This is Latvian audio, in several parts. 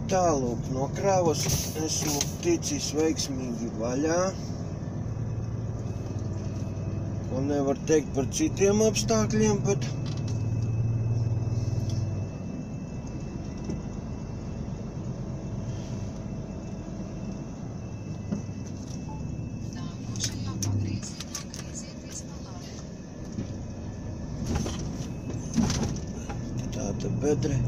Tālūk, no kravas esmu ticis veiksmīgi vaļā. Ko nevar teikt par citiem apstākļiem, bet tāda bedre.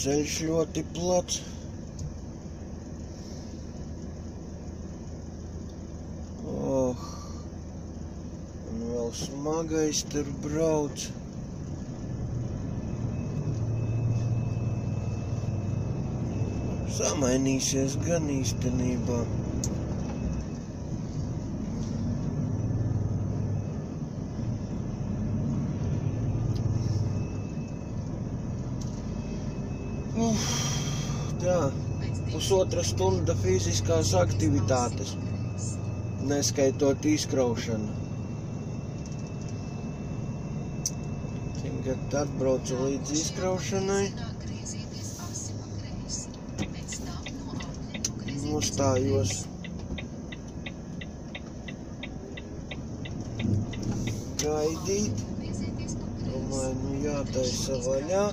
Ceļš ļoti plats. Un vēl smagais tur brauc. Samainīsies gan īstenībā. Tā, pusotra stunda fiziskās aktivitātes, neskaitot izkraušanu. Tagad atbraucu līdz izkraušanai. Nostājos. Gaidīt. Domāju, jātaisa vaļā.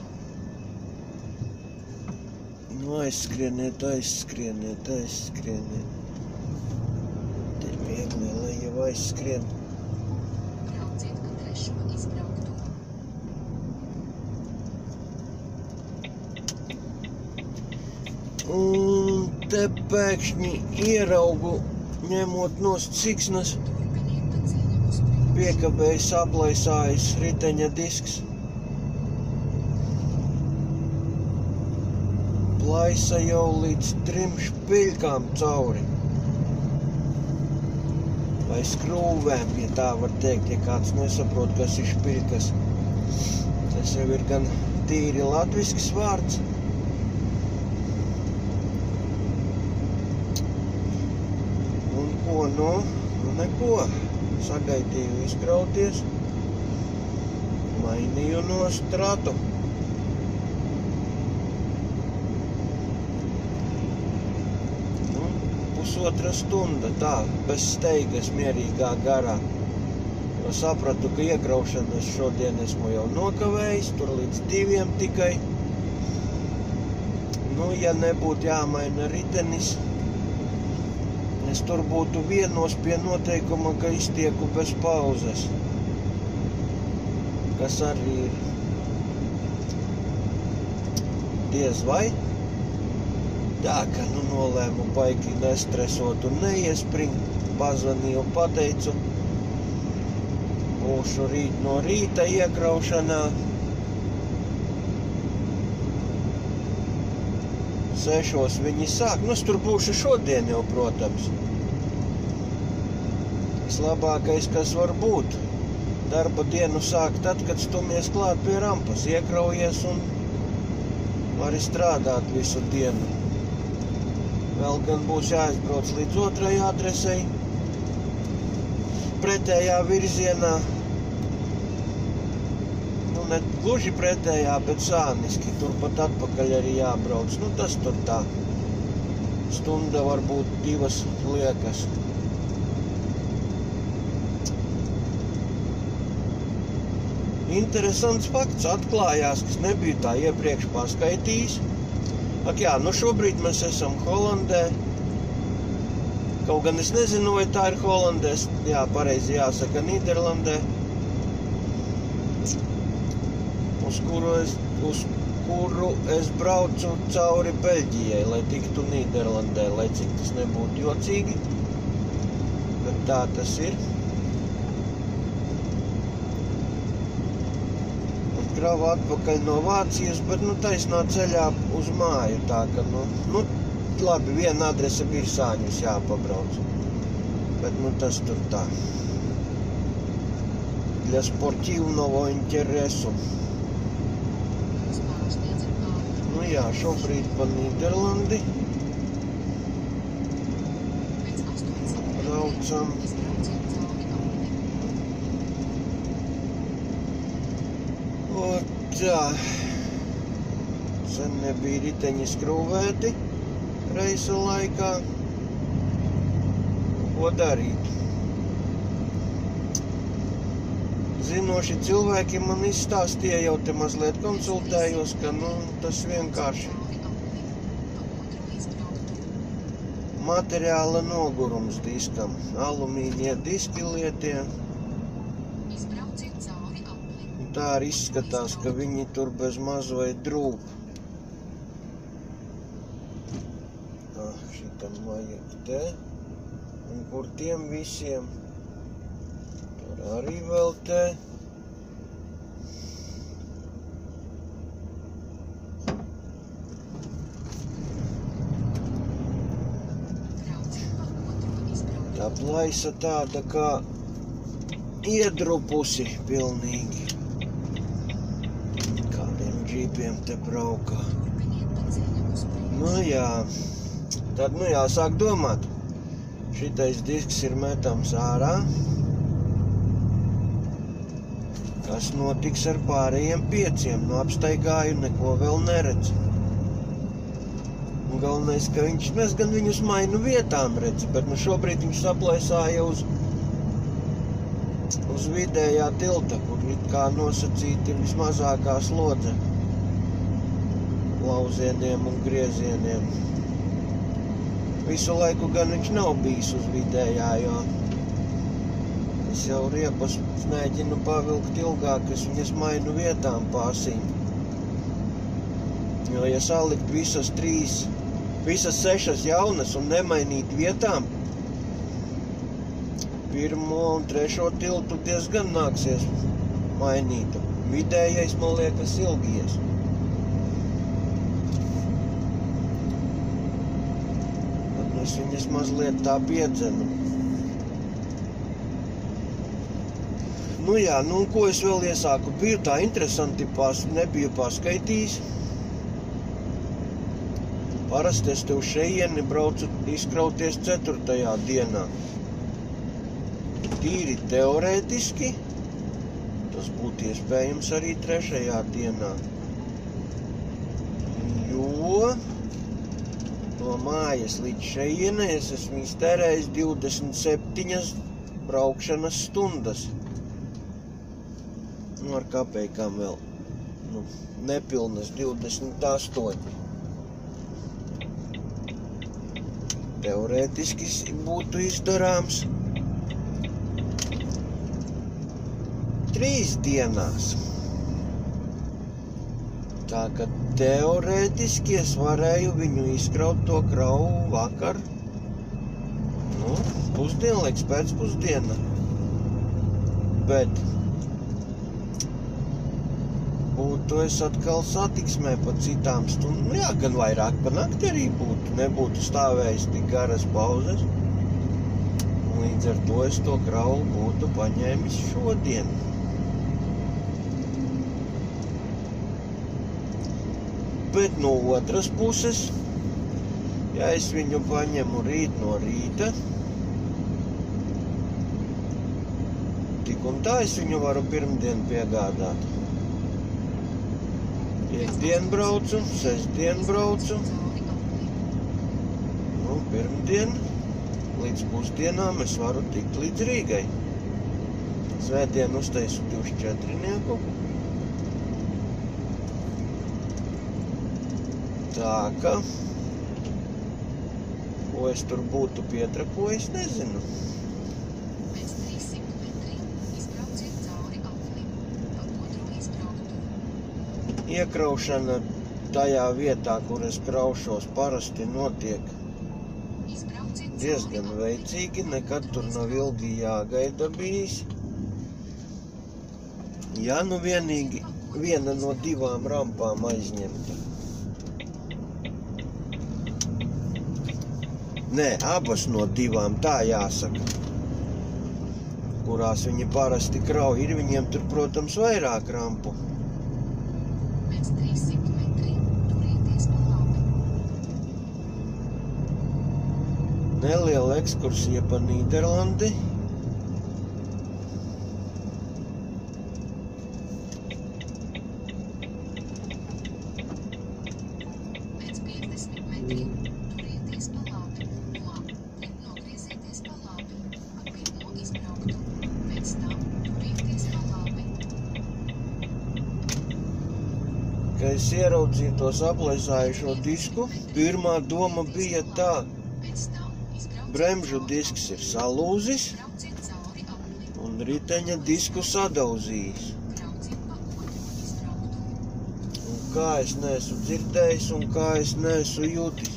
Aizskrieniet. Te ir viegli, lai jau aizskrien. Brauciet pa 3. izbraukto. Un te pēkšņi ieraugu, ņemot nost siksnas, piekabējis aplaisājis riteņa disks. Plaisa jau līdz 3 špiļkām cauri. Vai skrūvēm, ja tā var teikt, ja kāds nesaprot, kas ir špiļkas. Tas jau ir gan tīri latvisks vārds. Un ko, nu neko. Sagaidīju izkrauties. Mainīju no stratu. Pusotra stunda, tā, bez steigas, mierīgā garā. Jo sapratu, ka iekraušanas šodien esmu jau nokavējis, tur līdz 2 tikai. Nu, ja nebūtu jāmaina ritenis, es tur būtu vienos pie noteikuma, ka iztieku bez pauzes. Kas arī ir diez vai. Tā, ka nolēmu baigi nestresot un neiespringt, pazvanīju, pateicu, būšu rīt no rīta iekraušanā. 6 viņi sāk, nu es tur būšu šodien jau, protams. Vislabākais, kas var būt, darba dienu sāk tad, kad stumies klāt pie rampas, iekraujies un vari strādāt visu dienu. Vēl gan būs jāizbrauc līdz 2. adresei, pretējā virzienā. Nu, ne gluži pretējā, bet sāniski. Turpat atpakaļ arī jābrauc. Nu, tas tur tā. Stunda varbūt 2 liekas. Interesants fakts atklājās, kas nebija tā iepriekš paskaitījis. Ak jā, nu šobrīd mēs esam Holandē. Kaut gan es nezinu, vai tā ir Holandē, jā, pareizi jāsaka Nīderlandē. Uz kuru es braucu cauri Beļģijai, lai tiktu Nīderlandē, lai cik tas nebūtu jocīgi. Bet tā tas ir. Krava atpakaļ no Vācijas, bet nu taisnā ceļā uz māju, tā ka nu labi, viena adrese Birsāņus jāpabrauc, bet nu tas tur tā. Для спортивного интересу. Nu jā, šobrīd pa Nīderlandi braucam. Tā. Sen nebija riteņi skrūvēti reisa laikā. Ko darīt? Zinoši cilvēki man izstāstīja, jau te mazliet konsultējos, ka tas vienkārši materiāla nogurums diskam. Alumīnija diski lietie. Tā arī izskatās, ka viņi tur bez maz vai drūp. Šitam vajag te. Un kur tiem visiem? Tur arī vēl te. Tā plaisa tāda kā iedrupusi pilnīgi. Kādiem džīpiem te braukā. Jā. Tad jāsāk domāt. Šitais disks ir metams ārā. Kas notiks ar pārējiem 5? Apstaigāju, neko vēl neredz. Un galvenais, ka mēs gan viņus mainu vietām redz, bet šobrīd viņš saplaisāja uz vidējā tilta, kur it kā nosacīti vismazākā slodze lauzieniem un griezieniem. Visu laiku gan viņš nav bijis uz vidējā, jo es jau riepas mēģinu pavilkt ilgāk, es viņas mainu vietām pārsīm. Jo, ja salikt visas 6 jaunas un nemainīt vietām, 1. un 3. tiltu diezgan nāksies mainīt. Vidējais, man liekas, ilgies. Es viņas mazliet tā piedzenu. Ko es vēl iesāku? Biju tā interesanti, nebiju paskaitījis. Parasti es te uz šeieni braucu izkrauties 4. dienā. Tīri teorētiski, tas būtu iespējams arī 3. dienā. Jo no mājas līdz šeienei es esmu iztērējis 27 braukšanas stundas. Ar kapeikām vēl. Nepilnas 28. Teorētiski būtu izdarāms 3 dienās. Tā ka teorētiski es varēju viņu izkraut to kravu vakar. Pusdienlaiks pēcpusdiena. Bet būtu es atkal satiksmē pa citām stundām. Gan vairāk pa nakti arī būtu. Nebūtu stāvējis tik garas pauzes. Līdz ar to es to kravu būtu paņēmis šodien. Bet no otras puses, ja es viņu paņemu rīt no rīta, tik un tā es viņu varu pirmdien piegādāt. 5 braucu, 6 braucu. Pirmdien līdz pusdienām es varu tikt līdz Rīgai. Svētdien uztaisu 24. Tā ka, ko es tur būtu pietrakojis, nezinu. Pēc 300 metri izbrauciet cauri aplim, pa otru izbrauktu. Iekraušana tajā vietā, kur es kraušos, parasti notiek diezgan veicīgi, nekad tur nav ilgi jāgaida bijis. Ja vienīgi viena no 2 rampām aizņemta. Nē, abas no 2, tā jāsaka. Kurās viņi parasti krauj, ir viņiem tur, protams, vairāk rampu. Pēc 300 metri turieties pa labi. Neliela ekskursija pa Nīderlandi. Kad es ieraudzīju tos aplezājušo disku, pirmā doma bija tā: bremžu disks ir salūzis un riteņa disku sadauzījis. Un kā es neesmu dzirdējis un kā es neesmu jūtis.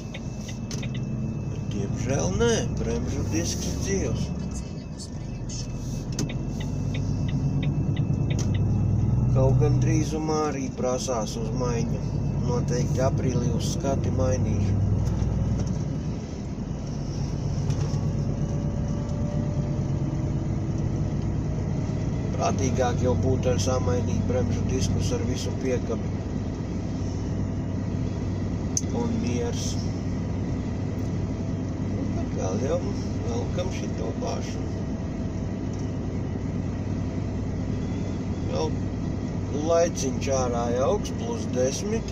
Bet diemžēl nē, bremžu disks ir dzīvs. Kaut gan drīzumā arī prasās uz maiņu. Noteikti aprīlī uz skati mainīšu. Prātīgāk jau būtu ar samainīt bremžu diskus ar visu piekabi. Un miers. Bet vēl jau velkam šito pašu. Vēl laiciņš ārā augsts +10.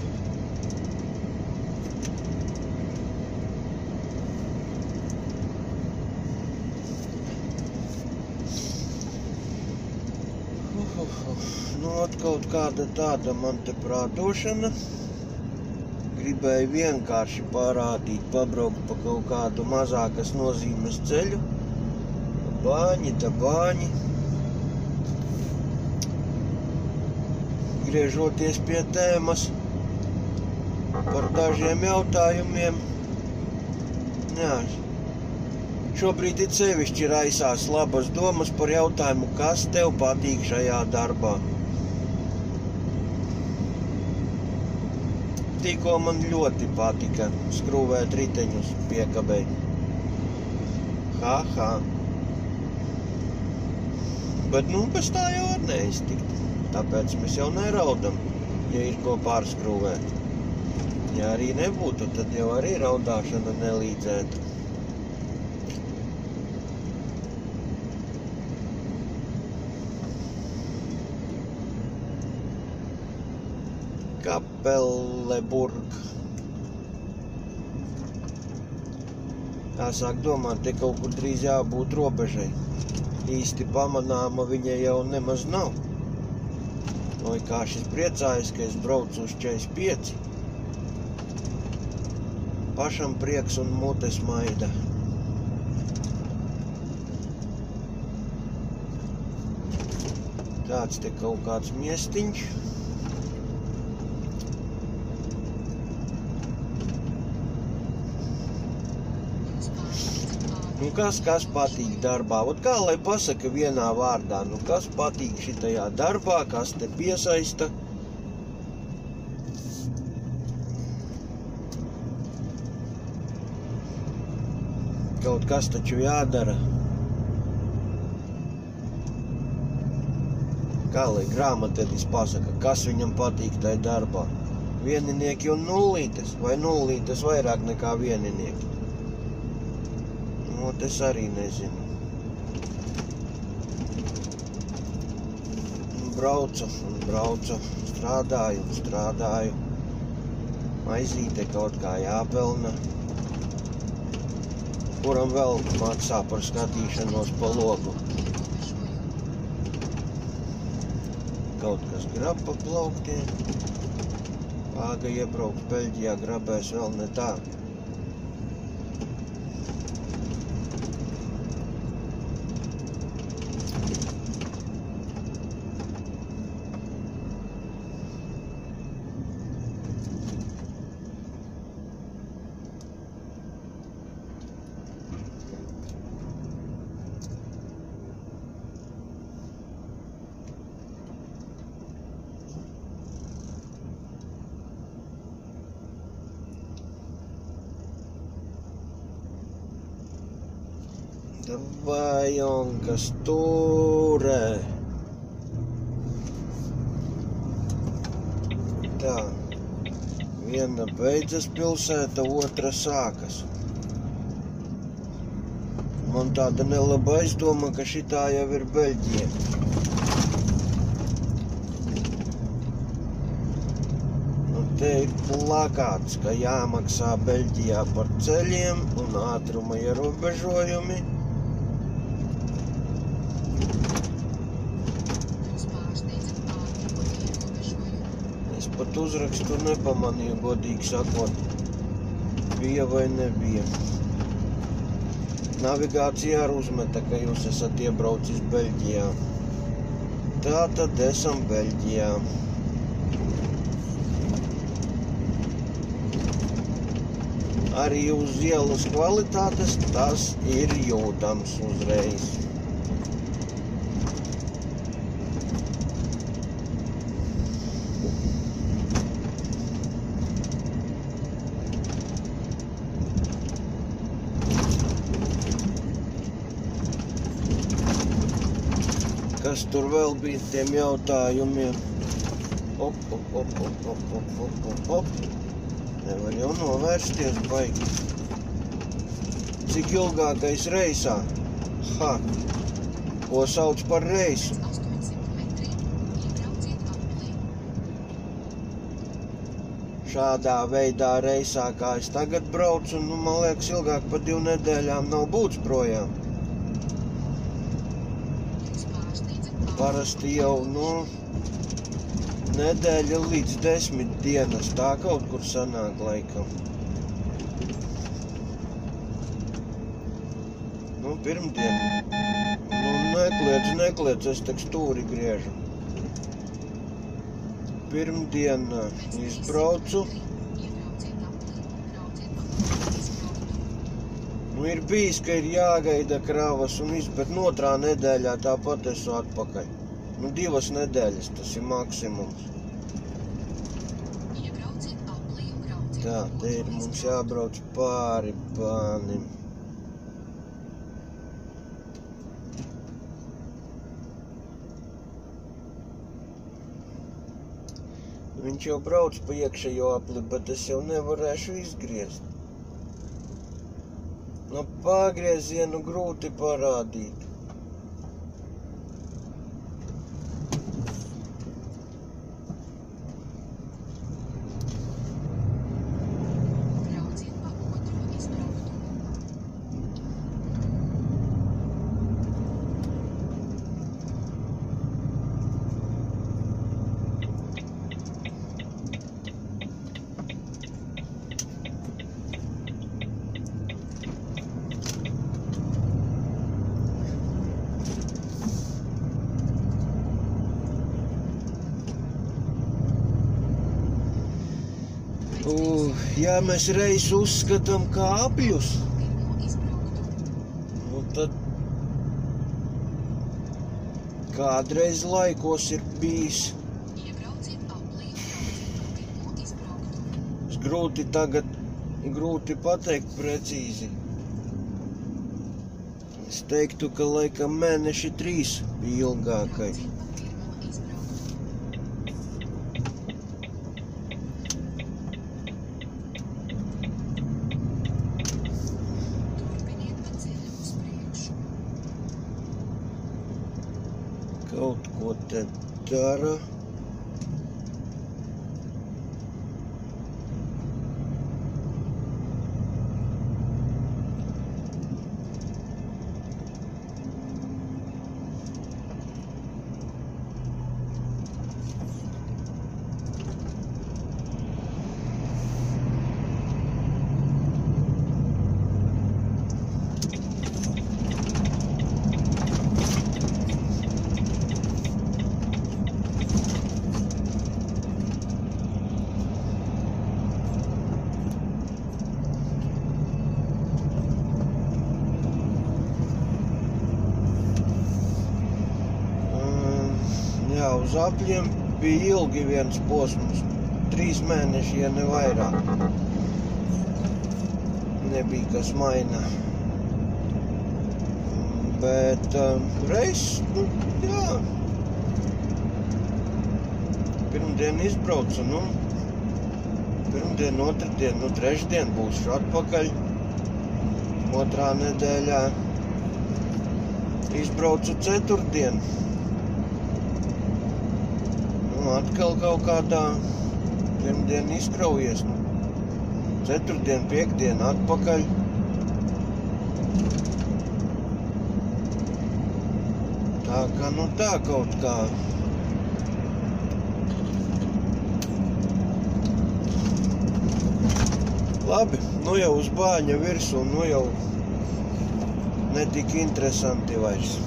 Nu, kaut kāda tāda man te prātošana. Gribēju vienkārši parādīt, pabraukt pa kaut kādu mazākas nozīmes ceļu. Bāņi. Griežoties pie tēmas par dažiem jautājumiem. Jā, šobrīd it sevišķi raisās labas domas par jautājumu, kas tev patīk šajā darbā. Tikko man ļoti patika skrūvēt riteņus piekabei. Ha. Bet nu, bez tā jau var neiztikt. Tāpēc mēs jau neraudam, ja ir ko pārskrūvēt. Ja arī nebūtu, tad jau arī raudāšana nelīdzētu. Kapelleburg. Jāsāk domāt, te kaut kur drīz jābūt robežai. Īsti pamanāma viņa jau nemaz nav. Oi, kā šis priecājas, ka es braucu uz 45. Pašam prieks un mutes maida. Tāds te kaut kāds miestiņš. Nu, kas patīk darbā? Ot kā lai pasaka vienā vārdā? Nu, kas patīk šitajā darbā? Kas te piesaista? Kaut kas taču jādara. Kā lai grāmatvedis pasaka, kas viņam patīk tai darbā? Vieninieki un nullītes, vai nullītes vairāk nekā vieninieki? Es arī nezinu. Braucu, strādāju. Maizīte kaut kā jāpelna. Kuram vēl maksā par skatīšanos pa logu? Kaut kas grab pa plauktiem. Pāga iebrauks Beļģijā, grabēs vēl ne tā. Vai on kas turē? Tā. Viena beidzas pilsēta, otra sākas. Man tāda nelaba aizdoma, ka šitā jau ir Beļģija. Nu, te ir plakāts, ka jāmaksā Beļģijā par ceļiem un ātruma ierobežojumi. pat uzrakstu nepamanīju, godīgi sakot, bija vai nebija. Navigācija arī uzmeta, ka jūs esat iebraucis Beļģijā. Tā tad esam Beļģijā. Arī uz ielas kvalitātes tas ir jūtams uzreiz. Kas tur vēl bija tiem jautājumiem? Op. Nevar jau novērsties baigi. Cik ilgākais reisā? Ko sauc par reisu? 800 metri, iebrauciet apli. Šādā veidā reisā, kā es tagad braucu, man liekas, ilgāk par 2 nedēļām nav būts projām. Parasti jau, nedēļa līdz 10 dienas, tā kaut kur sanāk laikam. Pirmdien. Nekliedz, es tak stūri griežu. Pirmdien izbraucu. Ir bijis, ka ir jāgaida kravas un bet otrā nedēļā tāpat esmu atpakaļ. 2 nedēļas, tas ir maksimums. Tā, te ir mums jābrauc pāri Bānim. Viņš jau brauc pa iekšējo apli, bet es jau nevarēšu izgriezt. Pagriezienu grūti parādīt. Ja mēs reisu uzskatām kā apļus, tad kādreiz laikos ir bijis. Grūti pateikt precīzi. Es teiktu, ka laikam mēneši 3 bija ilgākais. Kaut ko te dara. Uz apļiem bija ilgi viens posms, 3 mēneši, ja ne vairāk. Nebija kas maina. Bet reiz, jā. Pirmdien izbraucu, pirmdien, otrdien, trešdien būšu atpakaļ. Otrā nedēļā izbraucu ceturtdien. Atkal kaut kādā pirmdien izkraujies. Ceturtdien, piekdien atpakaļ. Tā kā, tā kaut kā. Labi, nu jau uz bāņa virsū, nu jau netik interesanti vairs.